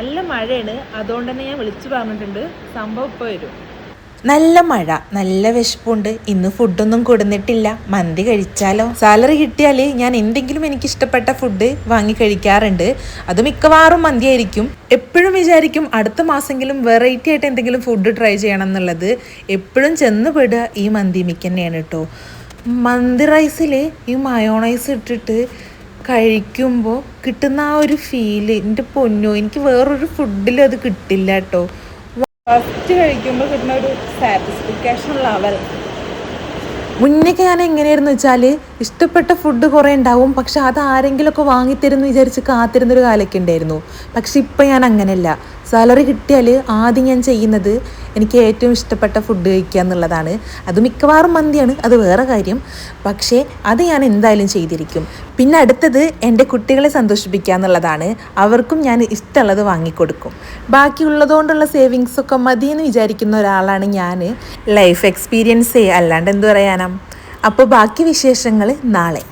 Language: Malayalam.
നല്ല മഴയാണ്, അതുകൊണ്ട് തന്നെ ഞാൻ വിളിച്ചു പറഞ്ഞിട്ടുണ്ട് സംഭവം ഇപ്പോൾ വരും. നല്ല മഴ, നല്ല വിശപ്പുണ്ട്. ഇന്ന് ഫുഡൊന്നും കൊടുന്നിട്ടില്ല. മന്തി കഴിച്ചാലോ? സാലറി കിട്ടിയാൽ ഞാൻ എന്തെങ്കിലും എനിക്ക് ഇഷ്ടപ്പെട്ട ഫുഡ് വാങ്ങി കഴിക്കാറുണ്ട്. അത് മിക്കവാറും മന്തി ആയിരിക്കും. എപ്പോഴും വിചാരിക്കും അടുത്ത മാസമെങ്കിലും വെറൈറ്റി ആയിട്ട് എന്തെങ്കിലും ഫുഡ് ട്രൈ ചെയ്യണം എന്നുള്ളത്. എപ്പോഴും ചെന്ന് പെടുക ഈ മന്തി മിക്ക തന്നെയാണ് കേട്ടോ. മന്തി റൈസിൽ ഈ മയോണൈസ് ഇട്ടിട്ട് കഴിക്കുമ്പോൾ കിട്ടുന്ന ആ ഒരു ഫീല്, എൻ്റെ പൊന്നോ, എനിക്ക് വേറൊരു ഫുഡിലും അത് കിട്ടില്ല കേട്ടോ. ഫസ്റ്റ് കഴിക്കുമ്പോൾ കിട്ടുന്ന ഒരു സാറ്റിസ്ഫിക്കേഷൻ ലെവൽ. മുന്നേക്ക് ഞാൻ എങ്ങനെയായിരുന്നു വെച്ചാൽ ഇഷ്ടപ്പെട്ട ഫുഡ് കുറേ ഉണ്ടാവും, പക്ഷെ അത് ആരെങ്കിലുമൊക്കെ വാങ്ങിത്തരുമെന്ന് വിചാരിച്ച് കാത്തിരുന്നൊരു കാലമൊക്കെ ഉണ്ടായിരുന്നു. പക്ഷെ ഇപ്പം ഞാൻ അങ്ങനെയല്ല. സാലറി കിട്ടിയാൽ ആദ്യം ഞാൻ ചെയ്യുന്നത് എനിക്ക് ഏറ്റവും ഇഷ്ടപ്പെട്ട ഫുഡ് കഴിക്കുക എന്നുള്ളതാണ്. അത് മിക്കവാറും മന്തിയാണ്, അത് വേറെ കാര്യം. പക്ഷേ അത് ഞാൻ എന്തായാലും ചെയ്തിരിക്കും. പിന്നെ അടുത്തത് എൻ്റെ കുട്ടികളെ സന്തോഷിപ്പിക്കുക എന്നുള്ളതാണ്. അവർക്കും ഞാൻ ഇഷ്ടമുള്ളത് വാങ്ങിക്കൊടുക്കും. ബാക്കിയുള്ളതുകൊണ്ടുള്ള സേവിങ്സൊക്കെ മതിയെന്ന് വിചാരിക്കുന്ന ഒരാളാണ് ഞാൻ. ലൈഫ് എക്സ്പീരിയൻസേ, അല്ലാണ്ട് എന്ത് പറയാനാ. അപ്പോൾ ബാക്കി വിശേഷങ്ങൾ നാളെ.